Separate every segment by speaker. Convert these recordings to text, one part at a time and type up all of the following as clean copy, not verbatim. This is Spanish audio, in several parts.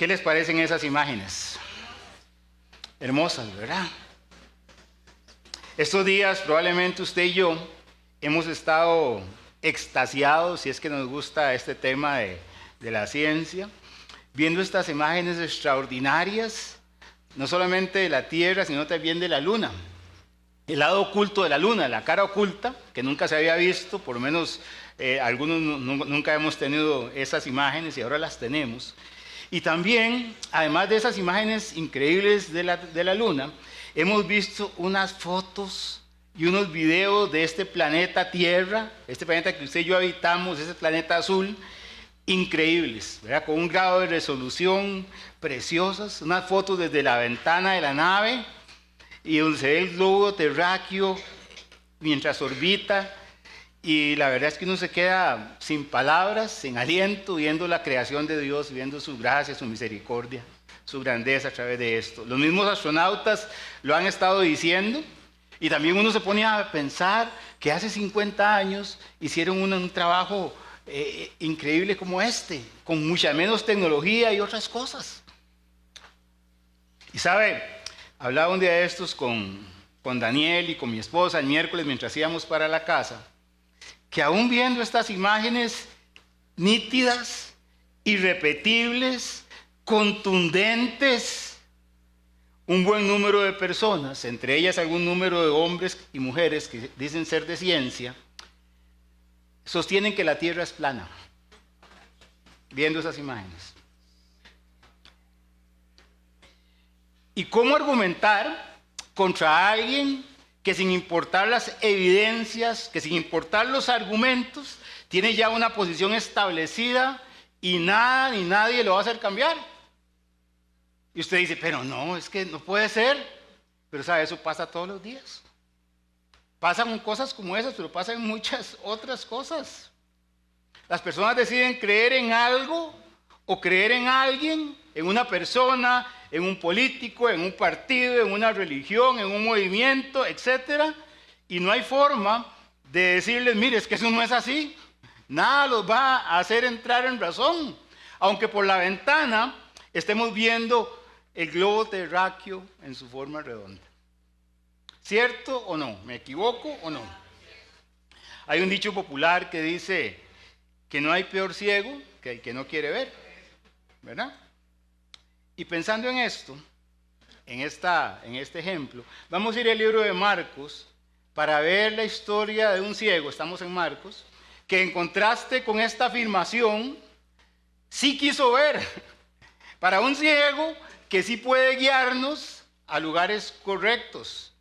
Speaker 1: ¿Qué les parecen esas imágenes? Hermosas, ¿verdad? Estos días probablemente usted y yo hemos estado extasiados, si es que nos gusta este tema de la ciencia, viendo estas imágenes extraordinarias, no solamente de la Tierra, sino también de la Luna. El lado oculto de la Luna, la cara oculta, que nunca se había visto, por lo menos algunos nunca hemos tenido esas imágenes y ahora las tenemos. Y también, además de esas imágenes increíbles de la Luna, hemos visto unas fotos y unos videos de este planeta Tierra, este planeta que usted y yo habitamos, ese planeta azul, increíbles, ¿verdad? Con un grado de resolución preciosas, unas fotos desde la ventana de la nave y donde se ve el globo terráqueo mientras orbita, y la verdad es que uno se queda sin palabras, sin aliento, viendo la creación de Dios, viendo su gracia, su misericordia, su grandeza a través de esto. Los mismos astronautas lo han estado diciendo, y también uno se pone a pensar que hace 50 años hicieron un trabajo increíble como este, con mucha menos tecnología y otras cosas. Y sabe, hablaba un día de estos con Daniel y con mi esposa el miércoles mientras íbamos para la casa, que aún viendo estas imágenes nítidas, irrepetibles, contundentes, un buen número de personas, entre ellas algún número de hombres y mujeres que dicen ser de ciencia, sostienen que la Tierra es plana, viendo esas imágenes. ¿Y cómo argumentar contra alguien que sin importar las evidencias, que sin importar los argumentos, tiene ya una posición establecida y nada ni nadie lo va a hacer cambiar? Y usted dice, pero no, es que no puede ser. Pero sabe, eso pasa todos los días. Pasan cosas como esas, pero pasan muchas otras cosas. Las personas deciden creer en algo o creer en alguien, en una persona, en un político, en un partido, en una religión, en un movimiento, etc. Y no hay forma de decirles, mire, es que eso no es así. Nada los va a hacer entrar en razón. Aunque por la ventana estemos viendo el globo terráqueo en su forma redonda. ¿Cierto o no? ¿Me equivoco o no? Hay un dicho popular que dice que no hay peor ciego que el que no quiere ver, ¿verdad? Y pensando en esto, en este ejemplo, vamos a ir al libro de Marcos para ver la historia de un ciego, estamos en Marcos, que en contraste con esta afirmación, sí quiso ver. Para un ciego que sí puede guiarnos a lugares correctos.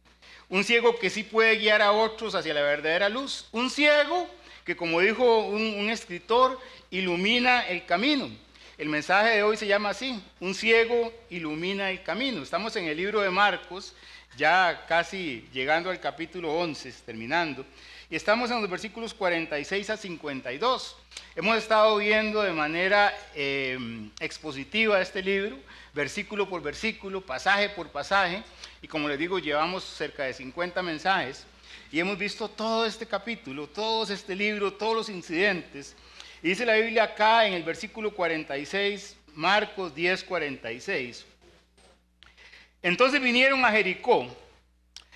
Speaker 1: Un ciego que sí puede guiar a otros hacia la verdadera luz. Un ciego que, como dijo un escritor, ilumina el camino. El mensaje de hoy se llama así: un ciego ilumina el camino. Estamos en el libro de Marcos, ya casi llegando al capítulo 11, terminando. Y estamos en los versículos 46 a 52. Hemos estado viendo de manera expositiva este libro, versículo por versículo, pasaje por pasaje. Y como les digo, llevamos cerca de 50 mensajes. Y hemos visto todo este capítulo, todo este libro, todos los incidentes. Y dice la Biblia acá en el versículo 46, Marcos 10, 46. Entonces vinieron a Jericó.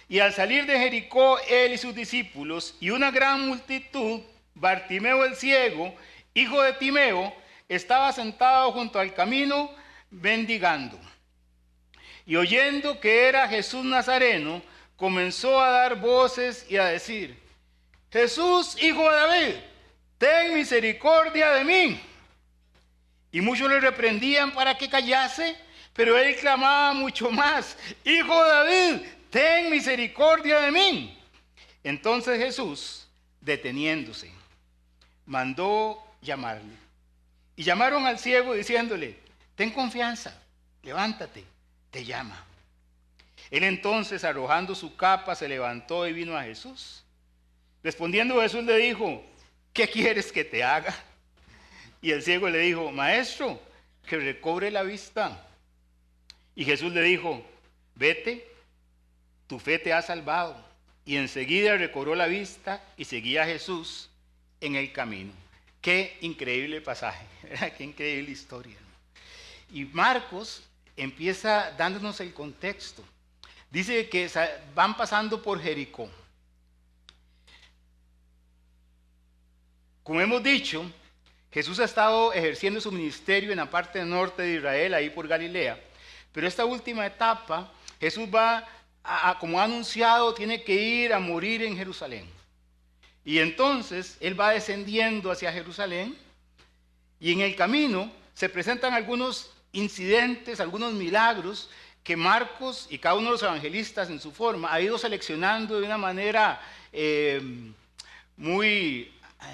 Speaker 1: Y al salir de Jericó, él y sus discípulos, y una gran multitud, Bartimeo el ciego, hijo de Timeo, estaba sentado junto al camino, mendigando. Y oyendo que era Jesús Nazareno, comenzó a dar voces y a decir: Jesús, hijo de David, ten misericordia de mí. Y muchos le reprendían para que callase, pero él clamaba mucho más: Hijo de David, ten misericordia de mí. Entonces Jesús, deteniéndose, mandó llamarle. Y llamaron al ciego diciéndole: ten confianza, levántate, te llama. Él entonces, arrojando su capa, se levantó y vino a Jesús. Respondiendo Jesús le dijo: ¿qué quieres que te haga? Y el ciego le dijo: Maestro, que recobre la vista. Y Jesús le dijo: vete, tu fe te ha salvado. Y enseguida recobró la vista y seguía a Jesús en el camino. Qué increíble pasaje, ¿verdad? Qué increíble historia. Y Marcos empieza dándonos el contexto. Dice que van pasando por Jericó. Como hemos dicho, Jesús ha estado ejerciendo su ministerio en la parte norte de Israel, ahí por Galilea. Pero esta última etapa, Jesús va, como ha anunciado, tiene que ir a morir en Jerusalén. Y entonces Él va descendiendo hacia Jerusalén y en el camino se presentan algunos incidentes, algunos milagros que Marcos y cada uno de los evangelistas en su forma ha ido seleccionando de una manera muy,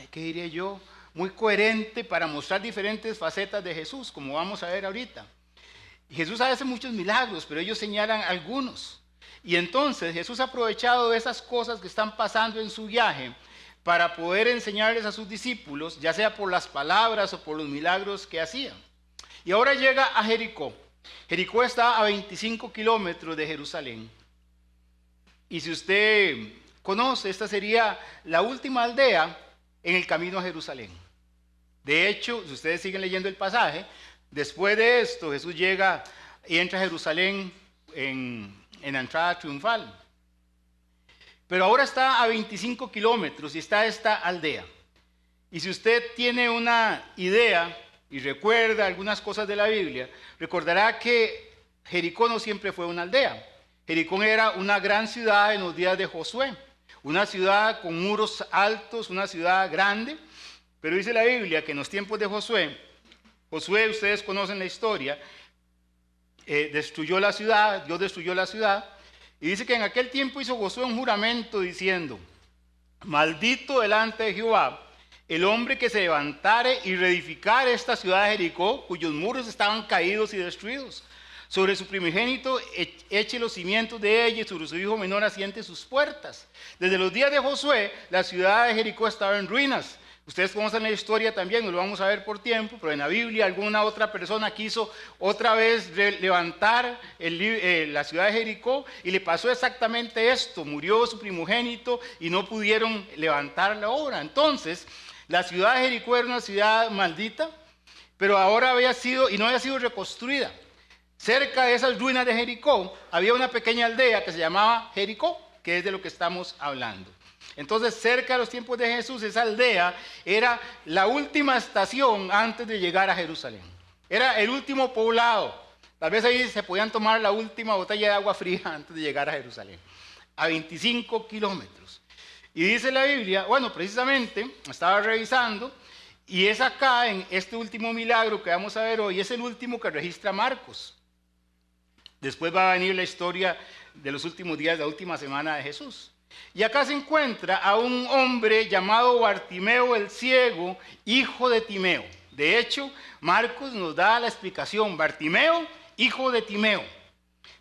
Speaker 1: ¿qué diría yo?, muy coherente para mostrar diferentes facetas de Jesús, como vamos a ver ahorita. Y Jesús hace muchos milagros, pero ellos señalan algunos. Y entonces Jesús ha aprovechado de esas cosas que están pasando en su viaje para poder enseñarles a sus discípulos, ya sea por las palabras o por los milagros que hacían. Y ahora llega a Jericó. Jericó está a 25 kilómetros de Jerusalén. Y si usted conoce, esta sería la última aldea en el camino a Jerusalén. De hecho, si ustedes siguen leyendo el pasaje, después de esto Jesús llega y entra a Jerusalén en la entrada triunfal. Pero ahora está a 25 kilómetros y está esta aldea. Y si usted tiene una idea y recuerda algunas cosas de la Biblia, recordará que Jericó no siempre fue una aldea. Jericó era una gran ciudad en los días de Josué, una ciudad con muros altos, una ciudad grande. Pero dice la Biblia que en los tiempos de Josué, ustedes conocen la historia, destruyó la ciudad, Dios destruyó la ciudad. Y dice que en aquel tiempo hizo Josué un juramento diciendo: maldito delante de Jehová el hombre que se levantare y reedificare esta ciudad de Jericó, cuyos muros estaban caídos y destruidos. Sobre su primogénito eche los cimientos de ella y sobre su hijo menor asiente sus puertas. Desde los días de Josué, la ciudad de Jericó estaba en ruinas. Ustedes conocen la historia también, no lo vamos a ver por tiempo, pero en la Biblia alguna otra persona quiso otra vez levantar la ciudad de Jericó y le pasó exactamente esto: murió su primogénito y no pudieron levantar la obra. Entonces, la ciudad de Jericó era una ciudad maldita, pero ahora había sido, y no había sido reconstruida. Cerca de esas ruinas de Jericó había una pequeña aldea que se llamaba Jericó, que es de lo que estamos hablando. Entonces, cerca de los tiempos de Jesús, esa aldea era la última estación antes de llegar a Jerusalén. Era el último poblado. Tal vez ahí se podían tomar la última botella de agua fría antes de llegar a Jerusalén. A 25 kilómetros. Y dice la Biblia, bueno, precisamente, estaba revisando, y es acá, en este último milagro que vamos a ver hoy, es el último que registra Marcos. Después va a venir la historia de los últimos días, la última semana de Jesús. Y acá se encuentra a un hombre llamado Bartimeo el ciego, hijo de Timeo. De hecho, Marcos nos da la explicación: Bartimeo, hijo de Timeo,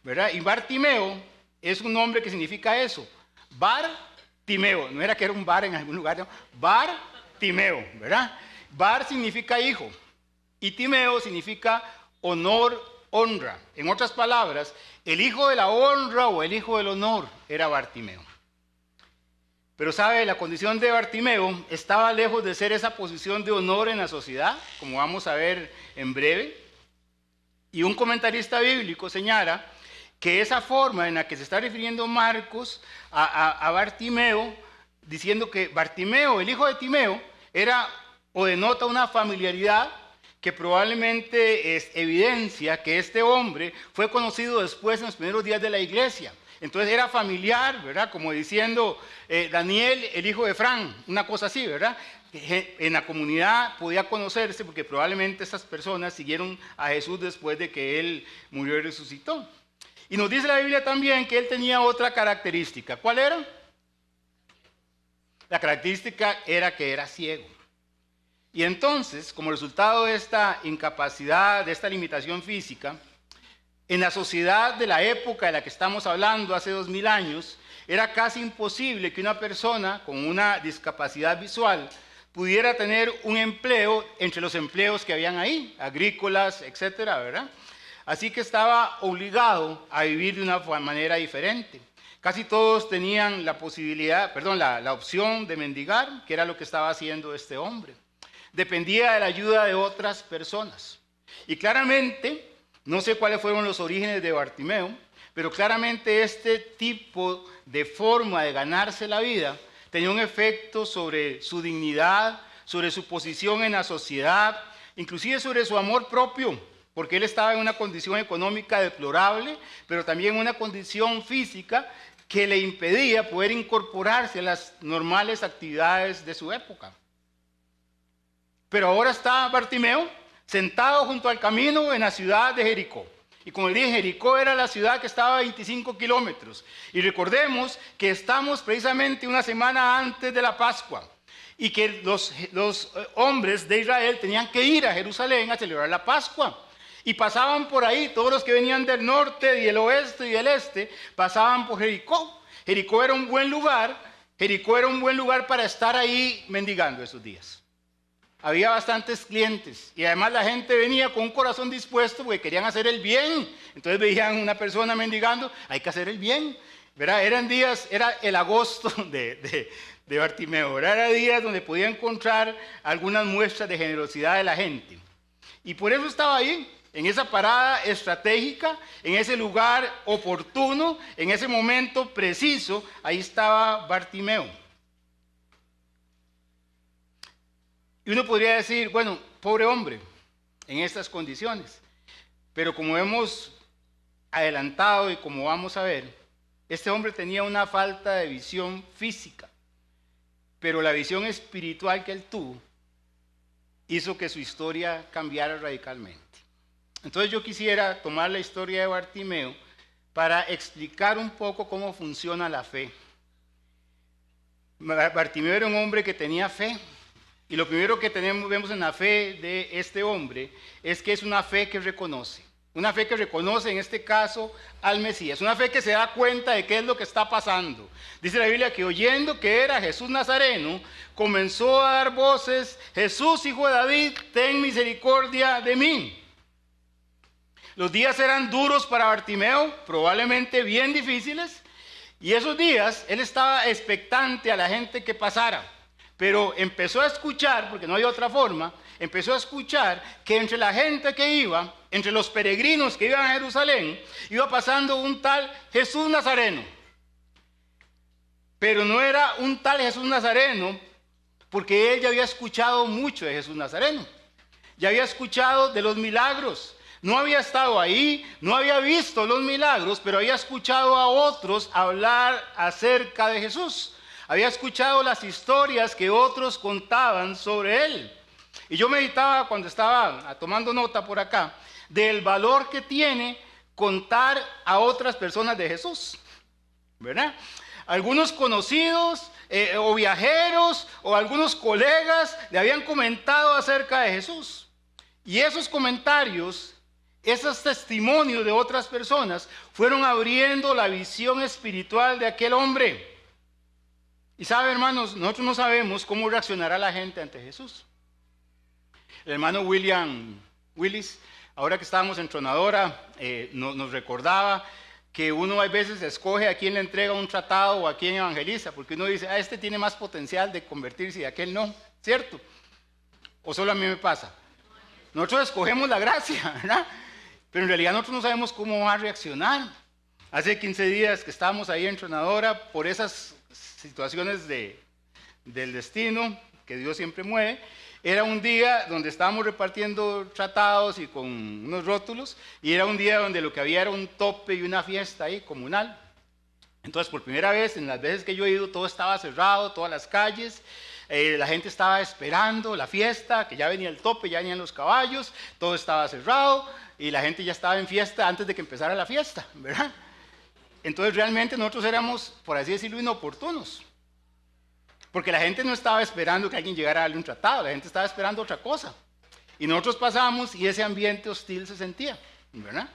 Speaker 1: ¿verdad? Y Bartimeo es un nombre que significa eso: Bartimeo. No era que era un bar en algún lugar, no. Bartimeo, ¿verdad? Bar significa hijo y Timeo significa honor, honra. En otras palabras, el hijo de la honra o el hijo del honor era Bartimeo. Pero sabe, la condición de Bartimeo estaba lejos de ser esa posición de honor en la sociedad, como vamos a ver en breve. Y un comentarista bíblico señala que esa forma en la que se está refiriendo Marcos a Bartimeo, diciendo que Bartimeo, el hijo de Timeo, era o denota una familiaridad que probablemente es evidencia que este hombre fue conocido después en los primeros días de la iglesia. Entonces era familiar, ¿verdad? Como diciendo Daniel, el hijo de Fran, una cosa así, ¿verdad? En la comunidad podía conocerse porque probablemente estas personas siguieron a Jesús después de que él murió y resucitó. Y nos dice la Biblia también que él tenía otra característica. ¿Cuál era? La característica era que era ciego. Y entonces, como resultado de esta incapacidad, de esta limitación física, en la sociedad de la época de la que estamos hablando, hace 2000 años, era casi imposible que una persona con una discapacidad visual pudiera tener un empleo entre los empleos que habían ahí, agrícolas, etcétera, ¿verdad? Así que estaba obligado a vivir de una manera diferente. Casi todos tenían la posibilidad, la opción de mendigar, que era lo que estaba haciendo este hombre. Dependía de la ayuda de otras personas. Y claramente, no sé cuáles fueron los orígenes de Bartimeo, pero claramente este tipo de forma de ganarse la vida tenía un efecto sobre su dignidad, sobre su posición en la sociedad, inclusive sobre su amor propio, porque él estaba en una condición económica deplorable, pero también en una condición física que le impedía poder incorporarse a las normales actividades de su época. Pero ahora está Bartimeo sentado junto al camino en la ciudad de Jericó. Y como dije, Jericó era la ciudad que estaba a 25 kilómetros. Y recordemos que estamos precisamente una semana antes de la Pascua y que los hombres de Israel tenían que ir a Jerusalén a celebrar la Pascua. Y pasaban por ahí, todos los que venían del norte y del oeste y del este, pasaban por Jericó. Jericó era un buen lugar para estar ahí mendigando esos días. Había bastantes clientes y además la gente venía con un corazón dispuesto porque querían hacer el bien. Entonces veían una persona mendigando, hay que hacer el bien, ¿verdad? Eran días, era el agosto de Bartimeo, ¿verdad? Era días donde podía encontrar algunas muestras de generosidad de la gente. Y por eso estaba ahí, en esa parada estratégica, en ese lugar oportuno, en ese momento preciso, ahí estaba Bartimeo. Y uno podría decir, bueno, pobre hombre, en estas condiciones. Pero como hemos adelantado y como vamos a ver, este hombre tenía una falta de visión física, pero la visión espiritual que él tuvo hizo que su historia cambiara radicalmente. Entonces yo quisiera tomar la historia de Bartimeo para explicar un poco cómo funciona la fe. Bartimeo era un hombre que tenía fe. Y lo primero que vemos en la fe de este hombre es que es una fe que reconoce. Una fe que reconoce en este caso al Mesías. Una fe que se da cuenta de qué es lo que está pasando. Dice la Biblia que oyendo que era Jesús Nazareno, comenzó a dar voces: Jesús, hijo de David, ten misericordia de mí. Los días eran duros para Bartimeo, probablemente bien difíciles. Y esos días él estaba expectante a la gente que pasara. Pero empezó a escuchar, porque no hay otra forma, empezó a escuchar que entre la gente que iba, entre los peregrinos que iban a Jerusalén, iba pasando un tal Jesús Nazareno. Pero no era un tal Jesús Nazareno, porque él ya había escuchado mucho de Jesús Nazareno. Ya había escuchado de los milagros. No había estado ahí, no había visto los milagros, pero había escuchado a otros hablar acerca de Jesús. Había escuchado las historias que otros contaban sobre él. Y yo meditaba cuando estaba tomando nota por acá del valor que tiene contar a otras personas de Jesús, ¿verdad? Algunos conocidos o viajeros o algunos colegas le habían comentado acerca de Jesús. Y esos comentarios, esos testimonios de otras personas fueron abriendo la visión espiritual de aquel hombre. Y sabe, hermanos, nosotros no sabemos cómo reaccionará la gente ante Jesús. El hermano William Willis, ahora que estábamos en Tronadora, nos recordaba que uno a veces escoge a quién le entrega un tratado o a quién evangeliza, porque uno dice, este tiene más potencial de convertirse y aquel no, ¿cierto? ¿O solo a mí me pasa? Nosotros escogemos la gracia, ¿verdad? Pero en realidad nosotros no sabemos cómo va a reaccionar. Hace 15 días que estábamos ahí en Tronadora por esas situaciones del destino que Dios siempre mueve. Era un día donde estábamos repartiendo tratados y con unos rótulos, y era un día donde lo que había era un tope y una fiesta ahí comunal. Entonces, por primera vez, en las veces que yo he ido, todo estaba cerrado, todas las calles, la gente estaba esperando la fiesta, que ya venía el tope, ya venían los caballos, todo estaba cerrado, y la gente ya estaba en fiesta antes de que empezara la fiesta, ¿verdad? Entonces realmente nosotros éramos, por así decirlo, inoportunos. Porque la gente no estaba esperando que alguien llegara a darle un tratado, la gente estaba esperando otra cosa. Y nosotros pasamos y ese ambiente hostil se sentía, ¿verdad?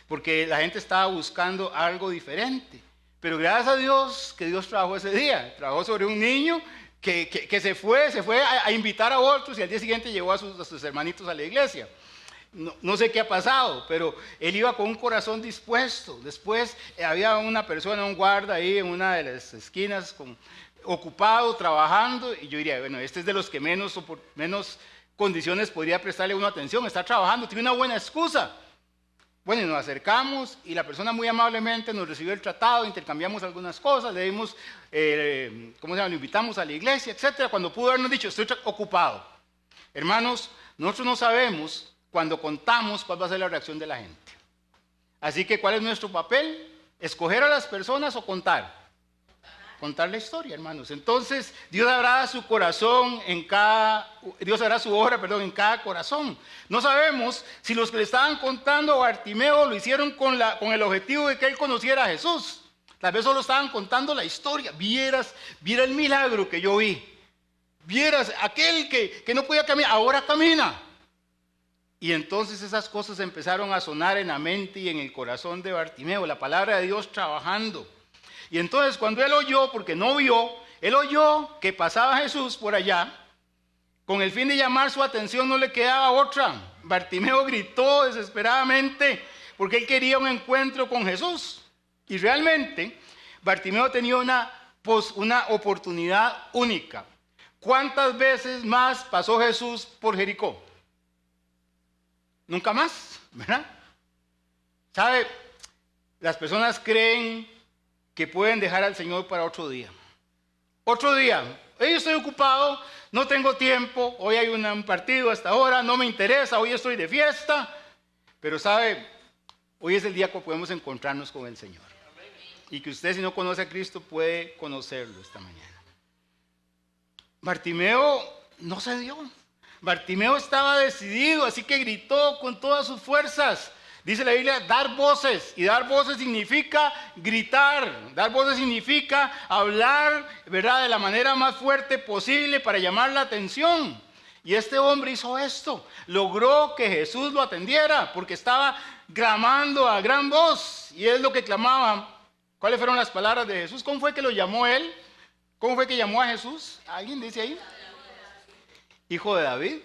Speaker 1: Porque la gente estaba buscando algo diferente. Pero gracias a Dios que Dios trabajó ese día. Trabajó sobre un niño que se fue a invitar a otros y al día siguiente llevó a sus hermanitos a la iglesia. No sé qué ha pasado, pero él iba con un corazón dispuesto. Después había una persona, un guarda ahí en una de las esquinas, ocupado, trabajando, y yo diría, bueno, este es de los que menos condiciones podría prestarle una atención, está trabajando, tiene una buena excusa. Bueno, y nos acercamos y la persona muy amablemente nos recibió el tratado, intercambiamos algunas cosas, le dimos, lo invitamos a la iglesia, etc. Cuando pudo habernos dicho, estoy ocupado. Hermanos, nosotros no sabemos cuando contamos cuál va a ser la reacción de la gente. Así que, ¿cuál es nuestro papel? ¿Escoger a las personas o contar? Contar la historia, hermanos. Entonces, Dios hará su corazón Dios hará su obra, en cada corazón. No sabemos si los que le estaban contando a Bartimeo lo hicieron con el objetivo de que él conociera a Jesús. Tal vez solo estaban contando la historia. Viera el milagro que yo vi. Vieras aquel que no podía caminar, ahora camina. Y entonces esas cosas empezaron a sonar en la mente y en el corazón de Bartimeo, la palabra de Dios trabajando. Y entonces cuando él oyó, porque no vio, él oyó que pasaba Jesús por allá, con el fin de llamar su atención no le quedaba otra. Bartimeo gritó desesperadamente porque él quería un encuentro con Jesús. Y realmente Bartimeo tenía una oportunidad única. ¿Cuántas veces más pasó Jesús por Jericó? Nunca más, ¿verdad? ¿Sabe? Las personas creen que pueden dejar al Señor para otro día. Otro día, hoy estoy ocupado, no tengo tiempo, hoy hay un partido hasta ahora, no me interesa, hoy estoy de fiesta. Pero ¿sabe? Hoy es el día que podemos encontrarnos con el Señor. Y que usted, si no conoce a Cristo, puede conocerlo esta mañana. Bartimeo no se dio. Bartimeo estaba decidido, así que gritó con todas sus fuerzas. Dice la Biblia, dar voces. Y dar voces significa gritar. Dar voces significa hablar, ¿verdad?, de la manera más fuerte posible para llamar la atención. Y este hombre hizo esto. Logró que Jesús lo atendiera porque estaba clamando a gran voz. Y es lo que clamaba. ¿Cuáles fueron las palabras de Jesús? ¿Cómo fue que lo llamó él? ¿Cómo fue que llamó a Jesús? ¿Alguien dice ahí? Hijo de David.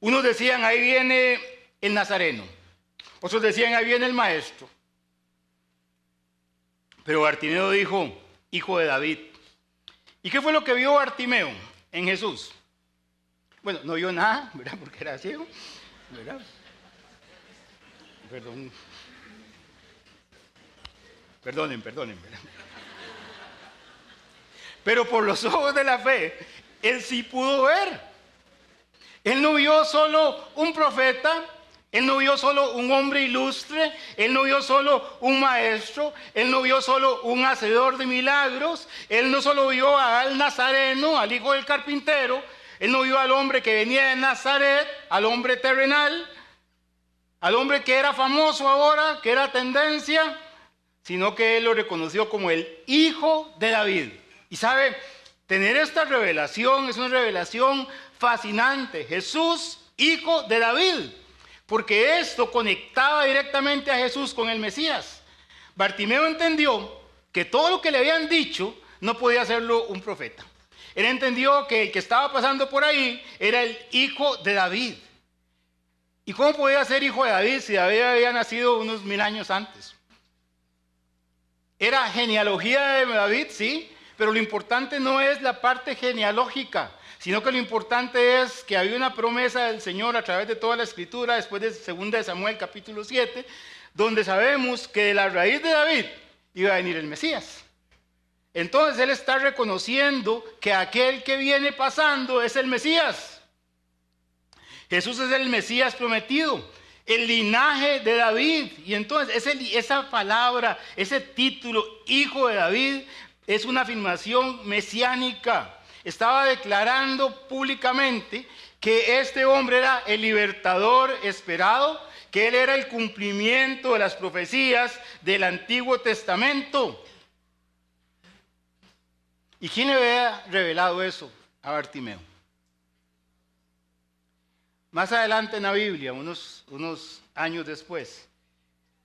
Speaker 1: Unos decían, ahí viene el Nazareno. Otros decían, ahí viene el Maestro. Pero Bartimeo dijo, hijo de David. ¿Y qué fue lo que vio Bartimeo en Jesús? Bueno, no vio nada, ¿verdad? Porque era ciego, ¿verdad? Perdonen, ¿verdad? Pero por los ojos de la fe, él sí pudo ver. Él no vio solo un profeta, él no vio solo un hombre ilustre, él no vio solo un maestro, él no vio solo un hacedor de milagros, él no solo vio al Nazareno, al hijo del carpintero, él no vio al hombre que venía de Nazaret, al hombre terrenal, al hombre que era famoso ahora, que era tendencia, sino que él lo reconoció como el hijo de David. Y sabe, tener esta revelación es una revelación fascinante. Jesús, hijo de David, porque esto conectaba directamente a Jesús con el Mesías. Bartimeo entendió que todo lo que le habían dicho no podía hacerlo un profeta. Él entendió que el que estaba pasando por ahí era el hijo de David. ¿Y cómo podía ser hijo de David si David había nacido unos 1000 años antes? Era genealogía de David, sí, pero lo importante no es la parte genealógica, sino que lo importante es que había una promesa del Señor a través de toda la Escritura, después de 2 de Samuel capítulo 7, donde sabemos que de la raíz de David iba a venir el Mesías. Entonces él está reconociendo que aquel que viene pasando es el Mesías. Jesús es el Mesías prometido, el linaje de David. Y entonces esa palabra, ese título, hijo de David, es una afirmación mesiánica. Estaba declarando públicamente que este hombre era el libertador esperado, que él era el cumplimiento de las profecías del Antiguo Testamento. ¿Y quién le había revelado eso a Bartimeo? Más adelante en la Biblia, unos años después,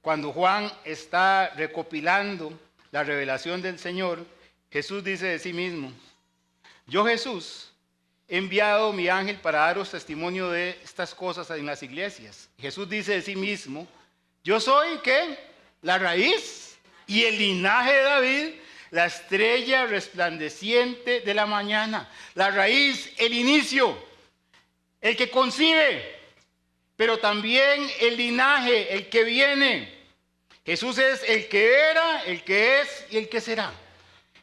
Speaker 1: cuando Juan está recopilando la revelación del Señor, Jesús dice de sí mismo, yo Jesús he enviado mi ángel para daros testimonio de estas cosas en las iglesias. Jesús dice de sí mismo, yo soy ¿qué? La raíz y el linaje de David, la estrella resplandeciente de la mañana, la raíz, el inicio, el que concibe, pero también el linaje, el que viene. Jesús es el que era, el que es y el que será.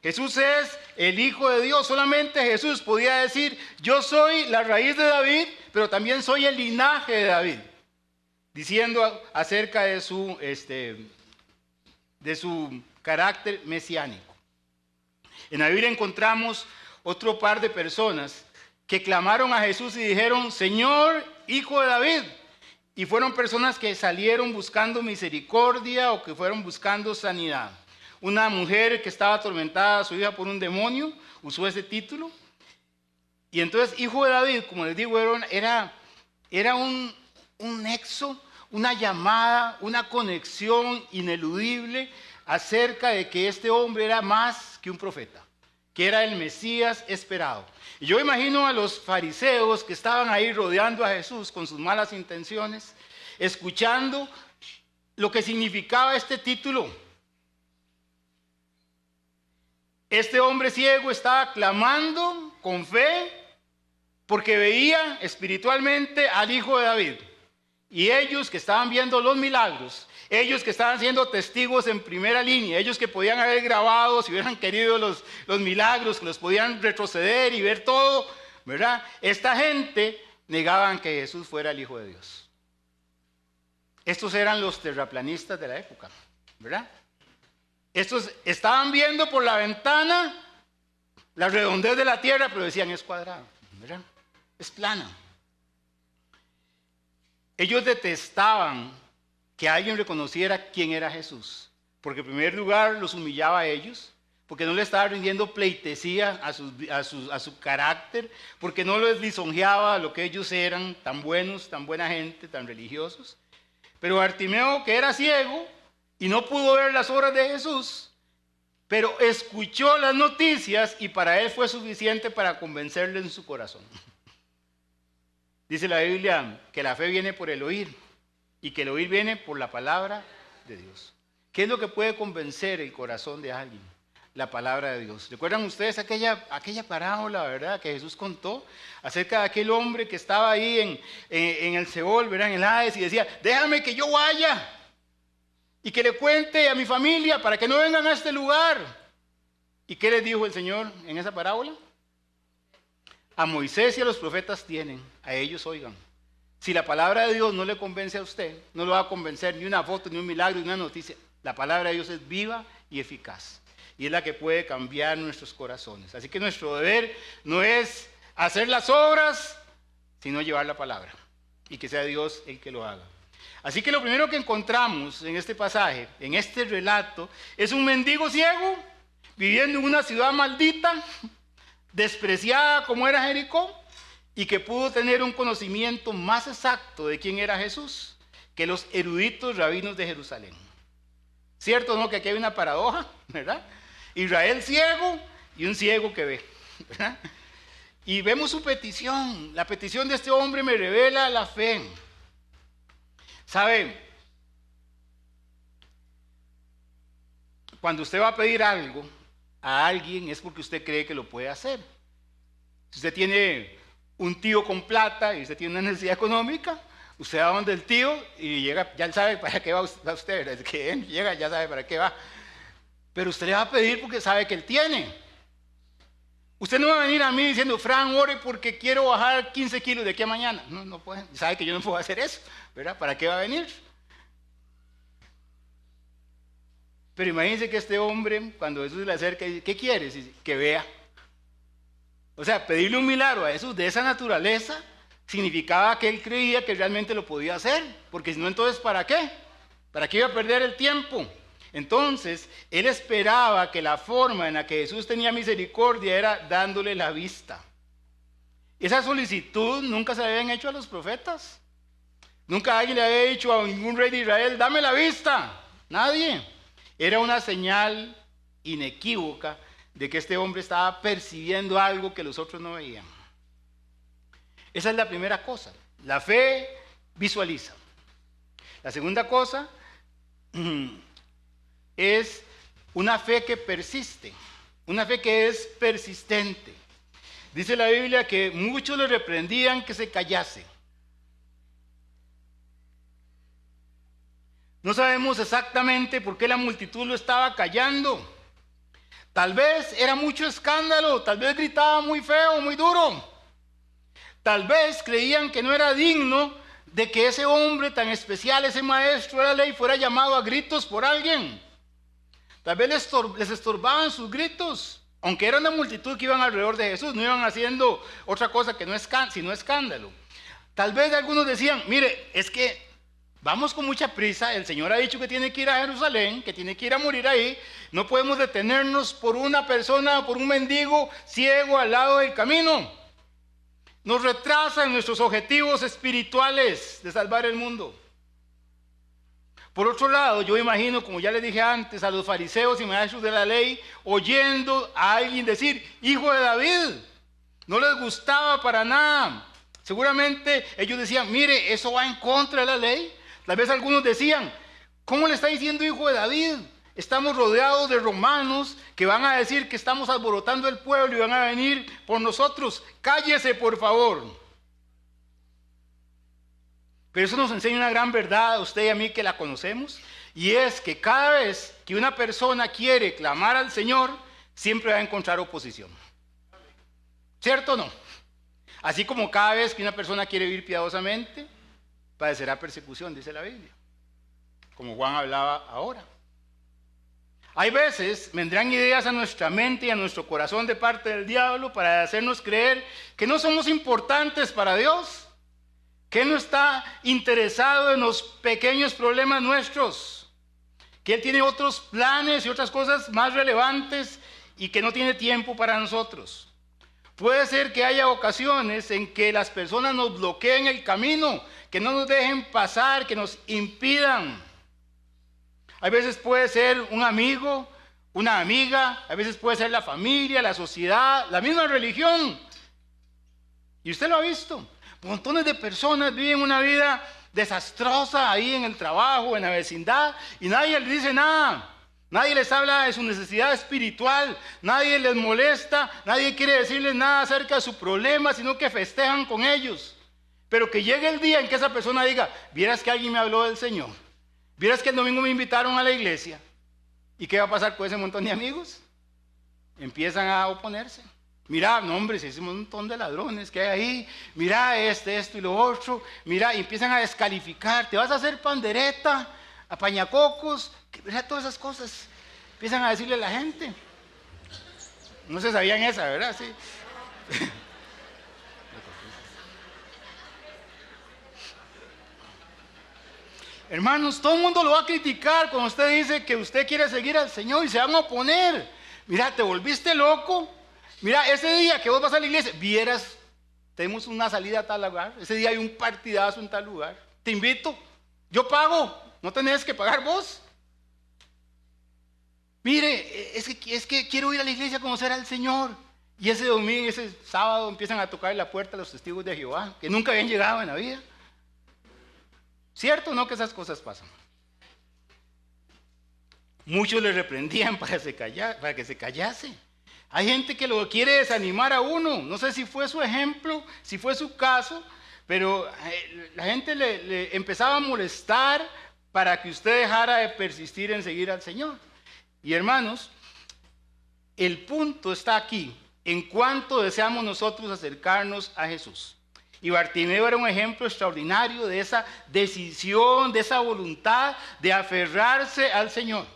Speaker 1: Jesús es el Hijo de Dios. Solamente Jesús podía decir, yo soy la raíz de David, pero también soy el linaje de David, diciendo acerca de su carácter mesiánico. En la Biblia encontramos otro par de personas que clamaron a Jesús y dijeron, Señor, Hijo de David. Y fueron personas que salieron buscando misericordia o que fueron buscando sanidad. Una mujer que estaba atormentada a su hija por un demonio, usó ese título. Y entonces, Hijo de David, como les digo, era un nexo, una llamada, una conexión ineludible acerca de que este hombre era más que un profeta, que era el Mesías esperado. Y yo imagino a los fariseos que estaban ahí rodeando a Jesús con sus malas intenciones, escuchando lo que significaba este título. Este hombre ciego estaba clamando con fe porque veía espiritualmente al Hijo de David. Y ellos que estaban viendo los milagros, ellos que estaban siendo testigos en primera línea, ellos que podían haber grabado si hubieran querido los milagros, que los podían retroceder y ver todo, ¿verdad? Esta gente negaban que Jesús fuera el Hijo de Dios. Estos eran los terraplanistas de la época, ¿verdad? Estos estaban viendo por la ventana la redondez de la tierra, pero decían es cuadrada, ¿verdad? Es plana. Ellos detestaban que alguien reconociera quién era Jesús, porque en primer lugar los humillaba a ellos, porque no le estaba rindiendo pleitesía a su carácter, porque no les lisonjeaba lo que ellos eran, tan buenos, tan buena gente, tan religiosos. Pero Bartimeo, que era ciego y no pudo ver las obras de Jesús, pero escuchó las noticias y para él fue suficiente para convencerle en su corazón. Dice la Biblia que la fe viene por el oír y que el oír viene por la palabra de Dios. ¿Qué es lo que puede convencer el corazón de alguien? La palabra de Dios. ¿Recuerdan ustedes aquella parábola, verdad, que Jesús contó acerca de aquel hombre que estaba ahí en el Seol, ¿verdad?, en el Hades, y decía, déjame que yo vaya y que le cuente a mi familia para que no vengan a este lugar? ¿Y qué les dijo el Señor en esa parábola? A Moisés y a los profetas tienen, a ellos oigan. Si la palabra de Dios no le convence a usted, no lo va a convencer ni una foto, ni un milagro, ni una noticia. La palabra de Dios es viva y eficaz. Y es la que puede cambiar nuestros corazones. Así que nuestro deber no es hacer las obras, sino llevar la palabra. Y que sea Dios el que lo haga. Así que lo primero que encontramos en este pasaje, en este relato, es un mendigo ciego viviendo en una ciudad maldita, despreciada como era Jericó, y que pudo tener un conocimiento más exacto de quién era Jesús que los eruditos rabinos de Jerusalén. ¿Cierto, no? Que aquí hay una paradoja, ¿verdad? Israel ciego y un ciego que ve, ¿verdad? Y vemos su petición. La petición de este hombre me revela la fe. ¿Sabe? Cuando usted va a pedir algo a alguien es porque usted cree que lo puede hacer. Si usted tiene un tío con plata y usted tiene una necesidad económica, usted va donde el tío y llega, ya sabe para qué va usted, desde que él llega ya sabe para qué va. Pero usted le va a pedir porque sabe que él tiene. Usted no va a venir a mí diciendo, Fran, ore porque quiero bajar 15 kilos de aquí a mañana. No, no puede, sabe que yo no puedo hacer eso, ¿verdad? ¿Para qué va a venir? Pero imagínense que este hombre, cuando Jesús se le acerca, dice, ¿qué quieres? Dice, que vea. O sea, pedirle un milagro a Jesús de esa naturaleza significaba que él creía que realmente lo podía hacer, porque si no, entonces, ¿para qué? ¿Para qué iba a perder el tiempo? Entonces, él esperaba que la forma en la que Jesús tenía misericordia era dándole la vista. Esa solicitud nunca se habían hecho a los profetas. Nunca alguien le había dicho a ningún rey de Israel, dame la vista. Nadie. Era una señal inequívoca de que este hombre estaba percibiendo algo que los otros no veían. Esa es la primera cosa. La fe visualiza. La segunda cosa es una fe que persiste, una fe que es persistente. Dice la Biblia que muchos le reprendían que se callase. No sabemos exactamente por qué la multitud lo estaba callando. Tal vez era mucho escándalo, tal vez gritaba muy feo, muy duro. Tal vez creían que no era digno de que ese hombre tan especial, ese maestro de la ley, fuera llamado a gritos por alguien. Tal vez les estorbaban sus gritos, aunque era una multitud que iban alrededor de Jesús, no iban haciendo otra cosa que sino escándalo. Tal vez algunos decían, mire, es que vamos con mucha prisa, el Señor ha dicho que tiene que ir a Jerusalén, que tiene que ir a morir ahí, no podemos detenernos por una persona, por un mendigo ciego al lado del camino. Nos retrasan nuestros objetivos espirituales de salvar el mundo. Por otro lado, yo imagino, como ya les dije antes, a los fariseos y maestros de la ley oyendo a alguien decir, hijo de David. No les gustaba para nada. Seguramente ellos decían, mire, eso va en contra de la ley. Tal vez algunos decían, ¿cómo le está diciendo hijo de David? Estamos rodeados de romanos que van a decir que estamos alborotando el pueblo y van a venir por nosotros. Cállese, por favor. Pero eso nos enseña una gran verdad a usted y a mí que la conocemos, y es que cada vez que una persona quiere clamar al Señor, siempre va a encontrar oposición. ¿Cierto o no? Así como cada vez que una persona quiere vivir piadosamente, padecerá persecución, dice la Biblia, como Juan hablaba ahora. Hay veces vendrán ideas a nuestra mente y a nuestro corazón de parte del diablo para hacernos creer que no somos importantes para Dios, que Él no está interesado en los pequeños problemas nuestros, que Él tiene otros planes y otras cosas más relevantes y que no tiene tiempo para nosotros. Puede ser que haya ocasiones en que las personas nos bloqueen el camino, que no nos dejen pasar, que nos impidan. A veces puede ser un amigo, una amiga, a veces puede ser la familia, la sociedad, la misma religión. Y usted lo ha visto. Montones de personas viven una vida desastrosa ahí en el trabajo, en la vecindad, y nadie les dice nada. Nadie les habla de su necesidad espiritual, nadie les molesta, nadie quiere decirles nada acerca de su problema, sino que festejan con ellos. Pero que llegue el día en que esa persona diga, vieras que alguien me habló del Señor, vieras que el domingo me invitaron a la iglesia, ¿y qué va a pasar con ese montón de amigos? Empiezan a oponerse. Mira, no hombre, si es un montón de ladrones que hay ahí, mira esto y lo otro, mira, y empiezan a descalificar, te vas a hacer pandereta, a pañacocos, mira todas esas cosas, empiezan a decirle a la gente. No se sabían esa, ¿verdad? Sí. Hermanos, todo el mundo lo va a criticar cuando usted dice que usted quiere seguir al Señor y se van a oponer. Mira, te volviste loco. Mira, ese día que vos vas a la iglesia, vieras, tenemos una salida a tal lugar, ese día hay un partidazo en tal lugar. Te invito, yo pago, no tenés que pagar vos. Mire, es que quiero ir a la iglesia a conocer al Señor. Y ese domingo, ese sábado empiezan a tocar la puerta a los testigos de Jehová, que nunca habían llegado en la vida. ¿Cierto o no que esas cosas pasan? Muchos le reprendían para que se callase. Hay gente que lo quiere desanimar a uno. No sé si fue su ejemplo, si fue su caso, pero la gente le empezaba a molestar para que usted dejara de persistir en seguir al Señor. Y hermanos, el punto está aquí, en cuánto deseamos nosotros acercarnos a Jesús. Y Bartimeo era un ejemplo extraordinario de esa decisión, de esa voluntad de aferrarse al Señor.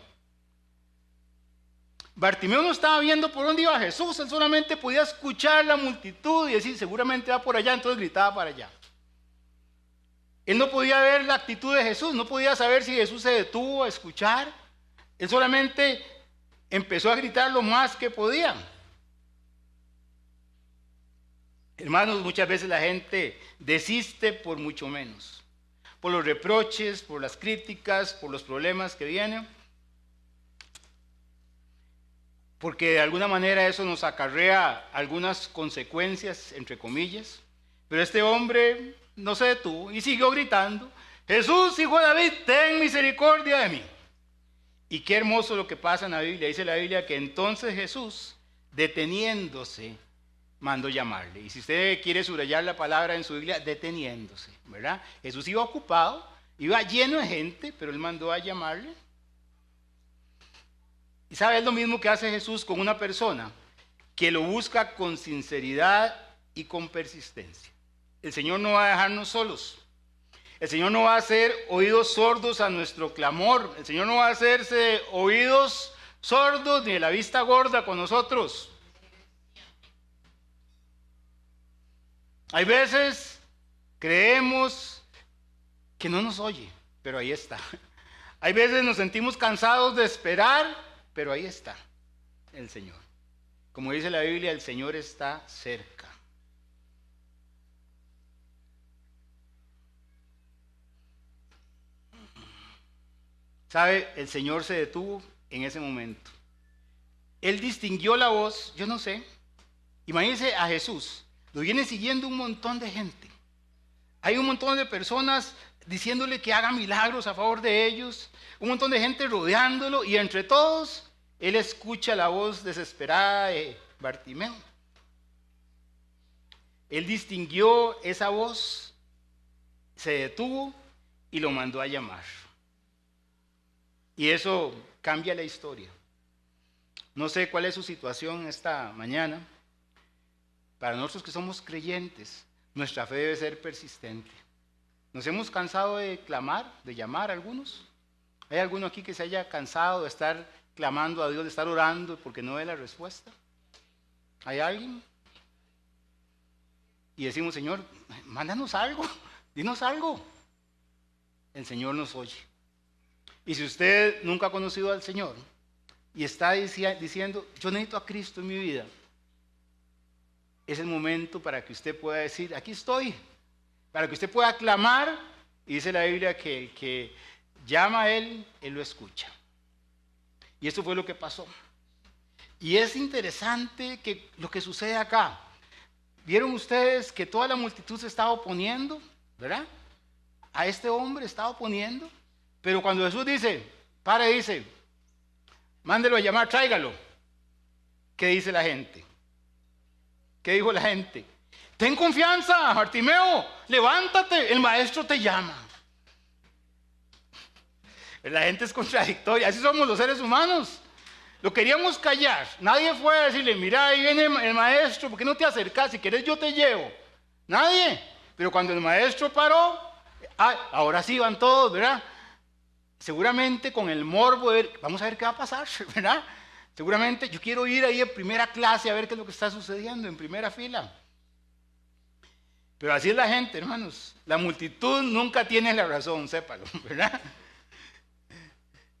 Speaker 1: Bartimeo no estaba viendo por dónde iba Jesús, él solamente podía escuchar la multitud y decir, seguramente va por allá, entonces gritaba para allá. Él no podía ver la actitud de Jesús, no podía saber si Jesús se detuvo a escuchar. Él solamente empezó a gritar lo más que podía. Hermanos, muchas veces la gente desiste por mucho menos, por los reproches, por las críticas, por los problemas que vienen, porque de alguna manera eso nos acarrea algunas consecuencias, entre comillas. Pero este hombre no se detuvo y siguió gritando, Jesús, hijo de David, ten misericordia de mí. Y qué hermoso lo que pasa en la Biblia. Dice la Biblia que entonces Jesús, deteniéndose, mandó llamarle. Y si usted quiere subrayar la palabra en su Biblia, deteniéndose, ¿verdad? Jesús iba ocupado, iba lleno de gente, pero él mandó a llamarle. Y sabe, es lo mismo que hace Jesús con una persona que lo busca con sinceridad y con persistencia. El Señor no va a dejarnos solos. El Señor no va a hacer oídos sordos a nuestro clamor. El Señor no va a hacerse oídos sordos ni de la vista gorda con nosotros. Hay veces creemos que no nos oye, pero ahí está. Hay veces nos sentimos cansados de esperar, pero ahí está el Señor. Como dice la Biblia, el Señor está cerca. ¿Sabe? El Señor se detuvo en ese momento. Él distinguió la voz, yo no sé. Imagínense a Jesús. Lo viene siguiendo un montón de gente. Hay un montón de personas diciéndole que haga milagros a favor de ellos. Un montón de gente rodeándolo. Y entre todos, él escucha la voz desesperada de Bartimeo. Él distinguió esa voz, se detuvo y lo mandó a llamar. Y eso cambia la historia. No sé cuál es su situación esta mañana. Para nosotros que somos creyentes, nuestra fe debe ser persistente. ¿Nos hemos cansado de clamar, de llamar a algunos? ¿Hay alguno aquí que se haya cansado de estar clamando a Dios, de estar orando porque no ve la respuesta? ¿Hay alguien? Y decimos, Señor, mándanos algo, dinos algo. El Señor nos oye. Y si usted nunca ha conocido al Señor y está diciendo, yo necesito a Cristo en mi vida, es el momento para que usted pueda decir, aquí estoy, para que usted pueda clamar. Y dice la Biblia que el que llama a Él, Él lo escucha. Y esto fue lo que pasó. Y es interesante que lo que sucede acá. ¿Vieron ustedes que toda la multitud se estaba oponiendo? ¿Verdad? A este hombre estaba oponiendo. Pero cuando Jesús dice, dice, mándelo a llamar, tráigalo. ¿Qué dice la gente? ¿Qué dijo la gente? Ten confianza, Bartimeo, levántate, el maestro te llama. La gente es contradictoria, así somos los seres humanos. Lo queríamos callar, nadie fue a decirle, mira, ahí viene el maestro, ¿por qué no te acercas? Si quieres yo te llevo. Nadie. Pero cuando el maestro paró, ahora sí van todos, ¿verdad? Seguramente con el morbo de ver, vamos a ver qué va a pasar, ¿verdad? Seguramente yo quiero ir ahí en primera clase a ver qué es lo que está sucediendo en primera fila. Pero así es la gente, hermanos. La multitud nunca tiene la razón, sépalo, ¿verdad?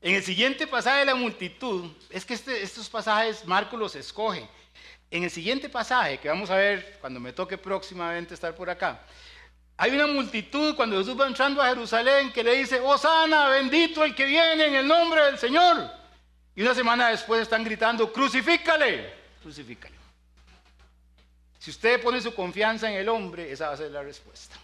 Speaker 1: En el siguiente pasaje de la multitud, es que estos pasajes Marcos los escoge. En el siguiente pasaje, que vamos a ver cuando me toque próximamente estar por acá, hay una multitud cuando Jesús va entrando a Jerusalén que le dice, Hosana, bendito el que viene en el nombre del Señor. Y una semana después están gritando, crucifícale, crucifícale. Si usted pone su confianza en el hombre, esa va a ser la respuesta.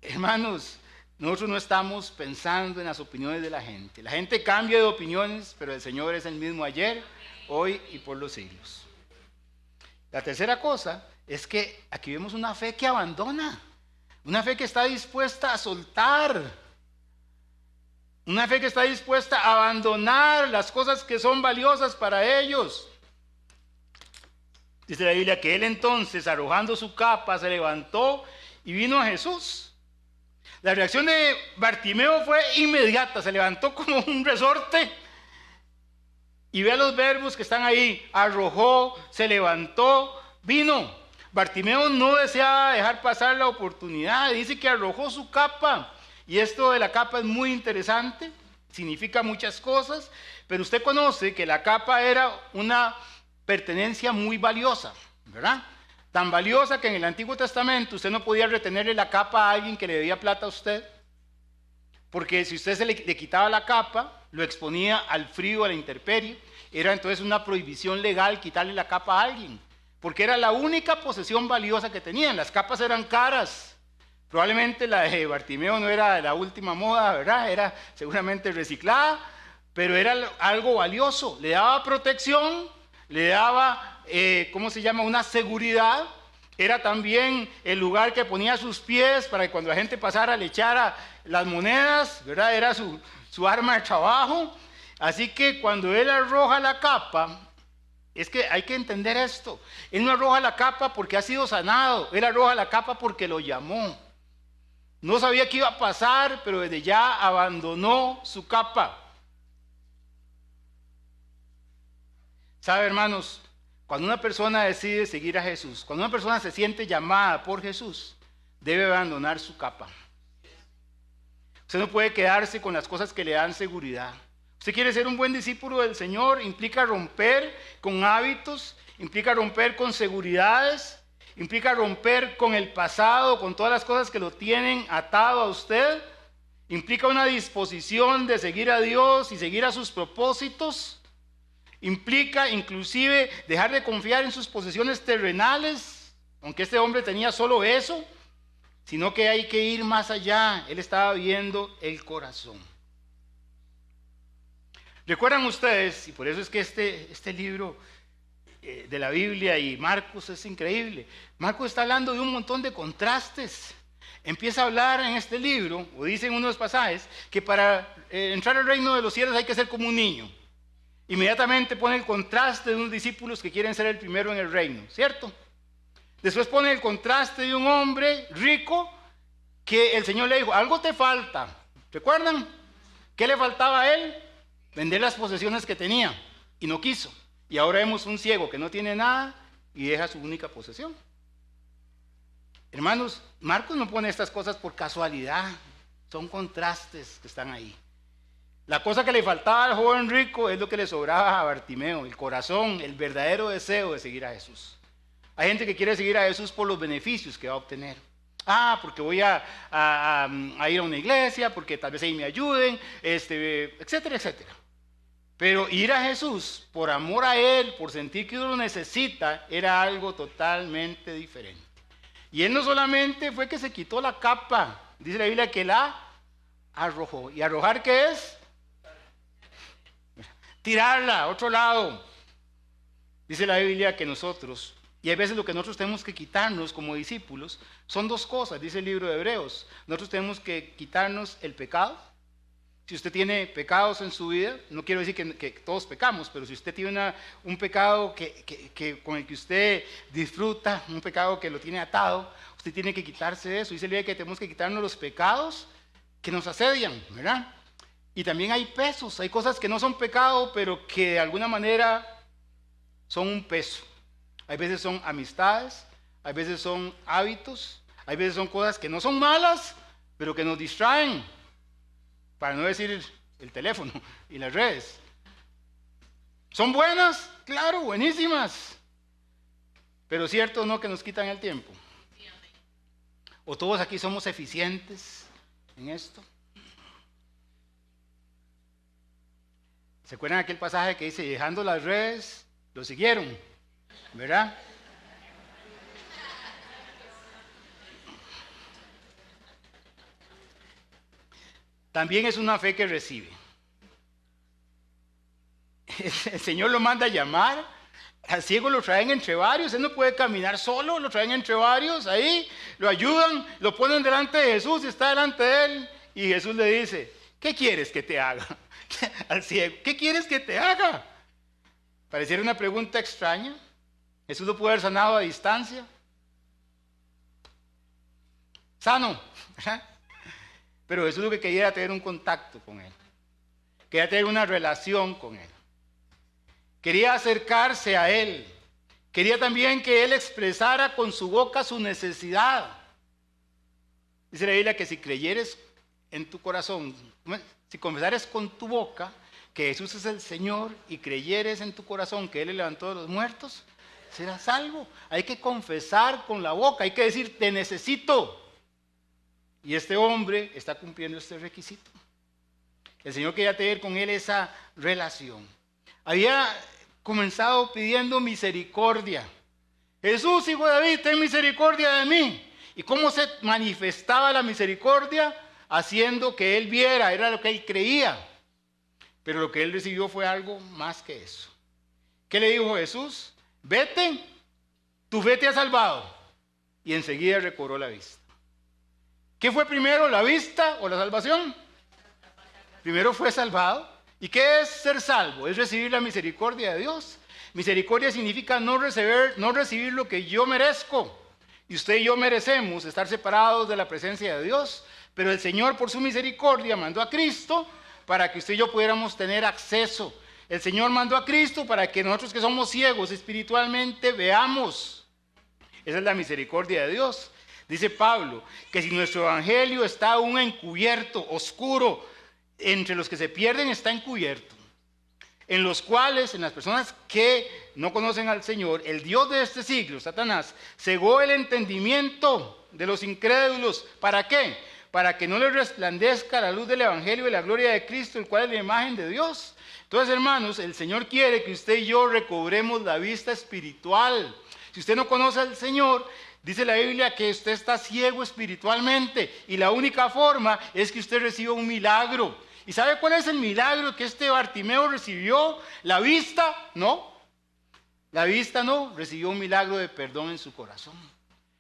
Speaker 1: Hermanos, nosotros no estamos pensando en las opiniones de la gente. La gente cambia de opiniones, pero el Señor es el mismo ayer, hoy y por los siglos. La tercera cosa es que aquí vemos una fe que abandona, una fe que está dispuesta a soltar, una fe que está dispuesta a abandonar las cosas que son valiosas para ellos. Dice la Biblia que él entonces, arrojando su capa, se levantó y vino a Jesús. La reacción de Bartimeo fue inmediata, se levantó como un resorte. Y vea los verbos que están ahí, arrojó, se levantó, vino. Bartimeo no deseaba dejar pasar la oportunidad, dice que arrojó su capa. Y esto de la capa es muy interesante, significa muchas cosas, pero usted conoce que la capa era una pertenencia muy valiosa, ¿verdad? Tan valiosa que en el Antiguo Testamento usted no podía retenerle la capa a alguien que le debía plata a usted, porque si usted le quitaba la capa, lo exponía al frío, a la intemperie. Era entonces una prohibición legal quitarle la capa a alguien, porque era la única posesión valiosa que tenían. Las capas eran caras, Probablemente la de Bartimeo no era la última moda, ¿verdad? Era seguramente reciclada, pero era algo valioso. Le daba protección, le daba, ¿cómo se llama? Una seguridad. Era también el lugar que ponía sus pies para que cuando la gente pasara le echara las monedas, ¿verdad? Era su arma de trabajo. Así que cuando él arroja la capa, es que hay que entender esto. Él no arroja la capa porque ha sido sanado, él arroja la capa porque lo llamó. No sabía qué iba a pasar, pero desde ya abandonó su capa. ¿Sabe, hermanos? Cuando una persona decide seguir a Jesús, cuando una persona se siente llamada por Jesús, debe abandonar su capa. Usted no puede quedarse con las cosas que le dan seguridad. Usted quiere ser un buen discípulo del Señor, implica romper con hábitos, implica romper con seguridades, implica romper con el pasado, con todas las cosas que lo tienen atado a usted, implica una disposición de seguir a Dios y seguir a sus propósitos. Implica inclusive dejar de confiar en sus posesiones terrenales, aunque este hombre tenía solo eso, sino que hay que ir más allá. Él estaba viendo el corazón. ¿Recuerdan ustedes? Y por eso es que este libro de la Biblia y Marcos es increíble. Marcos está hablando de un montón de contrastes. Empieza a hablar en este libro, o dice en unos pasajes, que para entrar al reino de los cielos hay que ser como un niño. Inmediatamente pone el contraste de unos discípulos que quieren ser el primero en el reino, ¿cierto? Después pone el contraste de un hombre rico que el Señor le dijo, algo te falta. ¿Recuerdan? ¿Qué le faltaba a él? Vender las posesiones que tenía y no quiso. Y ahora vemos un ciego que no tiene nada y deja su única posesión. Hermanos, Marcos no pone estas cosas por casualidad, son contrastes que están ahí. La cosa que le faltaba al joven rico es lo que le sobraba a Bartimeo, el corazón, el verdadero deseo de seguir a Jesús. Hay gente que quiere seguir a Jesús por los beneficios que va a obtener. Porque voy a ir a una iglesia, porque tal vez ahí me ayuden, etcétera, etcétera. Pero ir a Jesús por amor a Él, por sentir que uno lo necesita, era algo totalmente diferente. Y Él no solamente fue que se quitó la capa, dice la Biblia que la arrojó. ¿Y arrojar qué es? Tirarla a otro lado. Dice la Biblia que nosotros, y hay veces lo que nosotros tenemos que quitarnos como discípulos, son dos cosas, dice el libro de Hebreos. Nosotros tenemos que quitarnos el pecado. Si usted tiene pecados en su vida, no quiero decir que todos pecamos, pero si usted tiene un pecado con el que usted disfruta, un pecado que lo tiene atado, usted tiene que quitarse de eso. Dice la Biblia que tenemos que quitarnos los pecados que nos asedian, ¿verdad? Y también hay pesos, hay cosas que no son pecado, pero que de alguna manera son un peso. Hay veces son amistades, hay veces son hábitos, hay veces son cosas que no son malas, pero que nos distraen, para no decir el teléfono y las redes. ¿Son buenas? Claro, buenísimas. Pero cierto no que nos quitan el tiempo. ¿O todos aquí somos eficientes en esto? ¿Se acuerdan aquel pasaje que dice, dejando las redes, lo siguieron? ¿Verdad? También es una fe que recibe. El Señor lo manda a llamar, al ciego lo traen entre varios, él no puede caminar solo, lo traen entre varios, ahí lo ayudan, lo ponen delante de Jesús y está delante de él, y Jesús le dice, ¿qué quieres que te haga? Al ciego, ¿qué quieres que te haga? Pareciera una pregunta extraña. Jesús lo pudo haber sanado a distancia. Sano, ¿verdad? Pero Jesús lo que quería era tener un contacto con él. Quería tener una relación con él. Quería acercarse a él. Quería también que él expresara con su boca su necesidad. Dice la Biblia que si creyeres en tu corazón, si confesares con tu boca que Jesús es el Señor y creyeres en tu corazón que Él le levantó de los muertos, serás salvo. Hay que confesar con la boca, hay que decir, te necesito. Y este hombre está cumpliendo este requisito. El Señor quería tener con él esa relación. Había comenzado pidiendo misericordia. Jesús, hijo de David, ten misericordia de mí. ¿Y cómo se manifestaba la misericordia? Haciendo que él viera, era lo que él creía. Pero lo que él recibió fue algo más que eso. ¿Qué le dijo Jesús? Vete, tu fe te ha salvado. Y enseguida recobró la vista. ¿Qué fue primero, la vista o la salvación? Primero fue salvado. ¿Y qué es ser salvo? Es recibir la misericordia de Dios. Misericordia significa no recibir lo que yo merezco. Y usted y yo merecemos estar separados de la presencia de Dios. Pero el Señor, por su misericordia, mandó a Cristo para que usted y yo pudiéramos tener acceso. El Señor mandó a Cristo para que nosotros que somos ciegos espiritualmente veamos. Esa es la misericordia de Dios. Dice Pablo que si nuestro evangelio está aún encubierto, oscuro, entre los que se pierden está encubierto. En los cuales, en las personas que no conocen al Señor, el Dios de este siglo, Satanás, cegó el entendimiento de los incrédulos. ¿Para qué? Para que no les resplandezca la luz del evangelio y la gloria de Cristo, el cual es la imagen de Dios. Entonces, hermanos, el Señor quiere que usted y yo recobremos la vista espiritual. Si usted no conoce al Señor, dice la Biblia que usted está ciego espiritualmente y la única forma es que usted reciba un milagro. ¿Y sabe cuál es el milagro que este Bartimeo recibió? ¿La vista? No. La vista no, recibió un milagro de perdón en su corazón.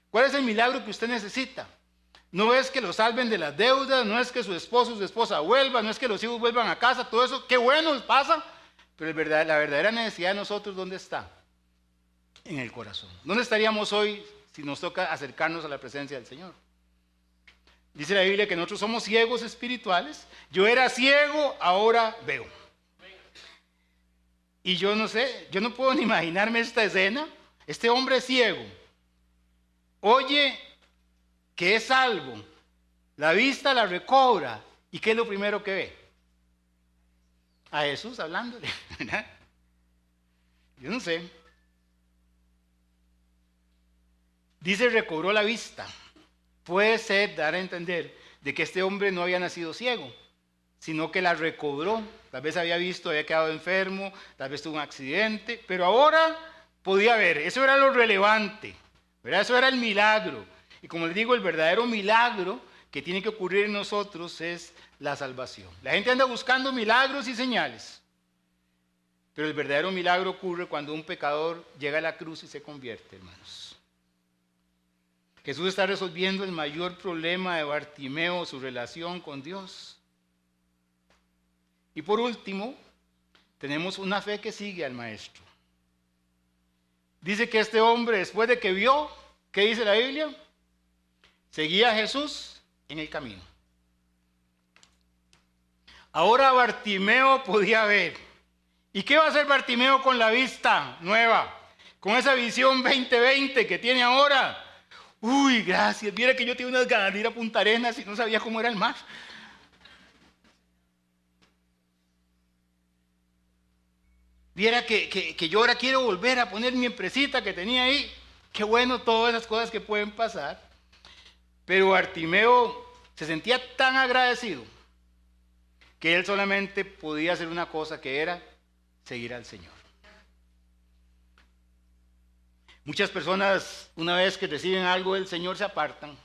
Speaker 1: ¿Cuál es el milagro que usted necesita? No es que lo salven de las deudas, no es que su esposo o su esposa vuelvan, no es que los hijos vuelvan a casa, todo eso, qué bueno pasa. Pero la verdadera necesidad de nosotros, ¿dónde está? En el corazón. ¿Dónde estaríamos hoy si nos toca acercarnos a la presencia del Señor? Dice la Biblia que nosotros somos ciegos espirituales. Yo era ciego, ahora veo. Y yo no sé, yo no puedo ni imaginarme esta escena. Este hombre ciego oye que es salvo, la vista la recobra. ¿Y qué es lo primero que ve? A Jesús hablándole, ¿verdad? Yo no sé. Dice recobró la vista. Puede ser dar a entender de que este hombre no había nacido ciego, sino que la recobró. Tal vez había visto, había quedado enfermo, tal vez tuvo un accidente, pero ahora podía ver. Eso era lo relevante, ¿verdad? Eso era el milagro. Y como les digo, el verdadero milagro que tiene que ocurrir en nosotros es la salvación. La gente anda buscando milagros y señales, pero el verdadero milagro ocurre cuando un pecador llega a la cruz y se convierte, hermanos. Jesús está resolviendo el mayor problema de Bartimeo, su relación con Dios. Y por último, tenemos una fe que sigue al Maestro. Dice que este hombre, después de que vio, ¿qué dice la Biblia? Seguía a Jesús en el camino. Ahora Bartimeo podía ver. ¿Y qué va a hacer Bartimeo con la vista nueva? Con esa visión 2020 que tiene ahora. Uy, gracias. Mira que yo tenía unas ganas de ir a Punta Arenas y no sabía cómo era el mar. Viera que yo ahora quiero volver a poner mi empresita que tenía ahí. Qué bueno todas esas cosas que pueden pasar. Pero Bartimeo se sentía tan agradecido que él solamente podía hacer una cosa, que era seguir al Señor. Muchas personas, una vez que reciben algo del Señor, se apartan.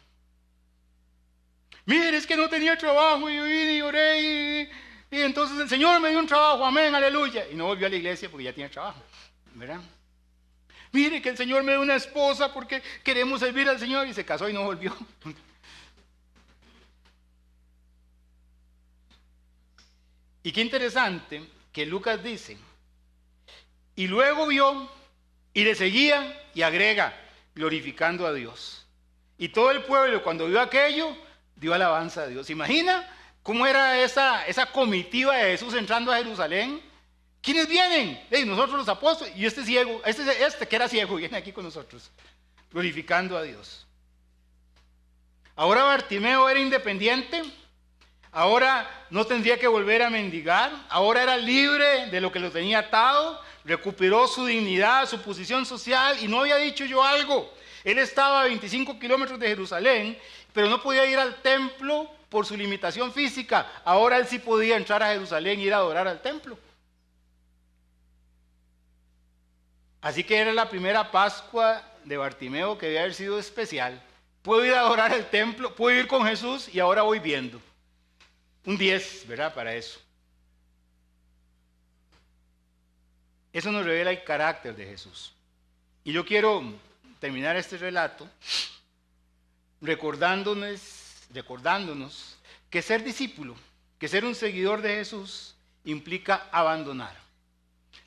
Speaker 1: Mire, es que no tenía trabajo y yo vine y oré y entonces el Señor me dio un trabajo, amén, aleluya. Y no volvió a la iglesia porque ya tenía trabajo, ¿verdad? Mire que el Señor me dio una esposa porque queremos servir al Señor, y se casó y no volvió. Y qué interesante que Lucas dice, y luego vio y le seguía y agrega, glorificando a Dios. Y todo el pueblo, cuando vio aquello, dio alabanza a Dios. ¿Se imagina cómo era esa comitiva de Jesús entrando a Jerusalén? ¿Quiénes vienen? Nosotros los apóstoles y este ciego, este que era ciego viene aquí con nosotros, glorificando a Dios. Ahora Bartimeo era independiente, ahora no tendría que volver a mendigar, ahora era libre de lo que lo tenía atado, recuperó su dignidad, su posición social, y no había dicho yo algo. Él estaba a 25 kilómetros de Jerusalén, pero no podía ir al templo por su limitación física. Ahora él sí podía entrar a Jerusalén y ir a adorar al templo. Así que era la primera Pascua de Bartimeo que debía haber sido especial. puedo ir a adorar al templo, puedo ir con Jesús y ahora voy viendo. Un 10, ¿verdad? Para eso. Eso nos revela el carácter de Jesús. Y yo quiero terminar este relato recordándonos que ser discípulo, que ser un seguidor de Jesús implica abandonar.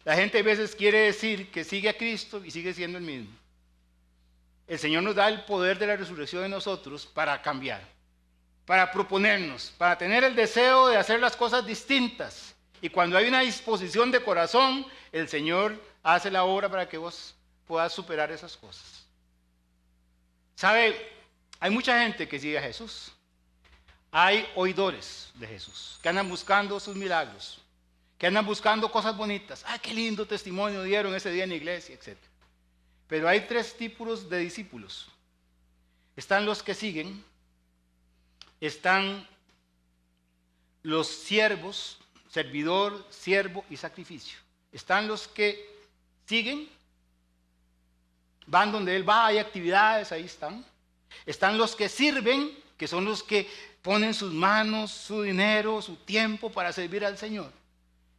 Speaker 1: La gente a veces quiere decir que sigue a Cristo y sigue siendo el mismo. El Señor nos da el poder de la resurrección en nosotros para cambiar, para proponernos, para tener el deseo de hacer las cosas distintas. Y cuando hay una disposición de corazón, el Señor hace la obra para que vos puedas superar esas cosas. ¿Sabe? Hay mucha gente que sigue a Jesús. Hay oidores de Jesús que andan buscando sus milagros, que andan buscando cosas bonitas. ¡Ah, qué lindo testimonio dieron ese día en la iglesia!, etc. Pero hay 3 tipos de discípulos. Están los que siguen, están los siervos, servidor, siervo y sacrificio. Están los que siguen, van donde Él va, hay actividades, ahí están. Están los que sirven, que son los que ponen sus manos, su dinero, su tiempo para servir al Señor.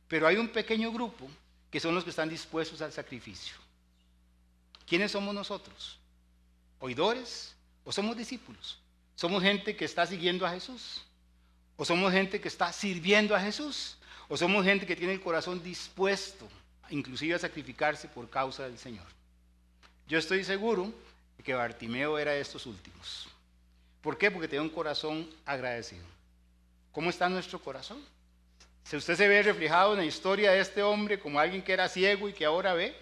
Speaker 1: Pero hay un pequeño grupo que son los que están dispuestos al sacrificio. ¿Quiénes somos nosotros? ¿Oidores o somos discípulos? ¿Somos gente que está siguiendo a Jesús? ¿O somos gente que está sirviendo a Jesús? ¿O somos gente que tiene el corazón dispuesto, inclusive a sacrificarse por causa del Señor? Yo estoy seguro de que Bartimeo era de estos últimos. ¿Por qué? Porque tenía un corazón agradecido. ¿Cómo está nuestro corazón? Si usted se ve reflejado en la historia de este hombre como alguien que era ciego y que ahora ve.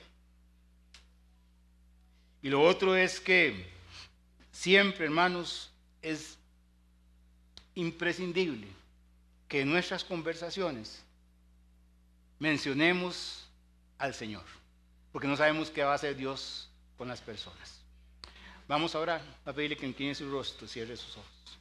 Speaker 1: Y lo otro es que siempre, hermanos, es imprescindible que en nuestras conversaciones mencionemos al Señor, porque no sabemos qué va a hacer Dios con las personas. Vamos a orar, a pedirle que incline su rostro, cierre sus ojos.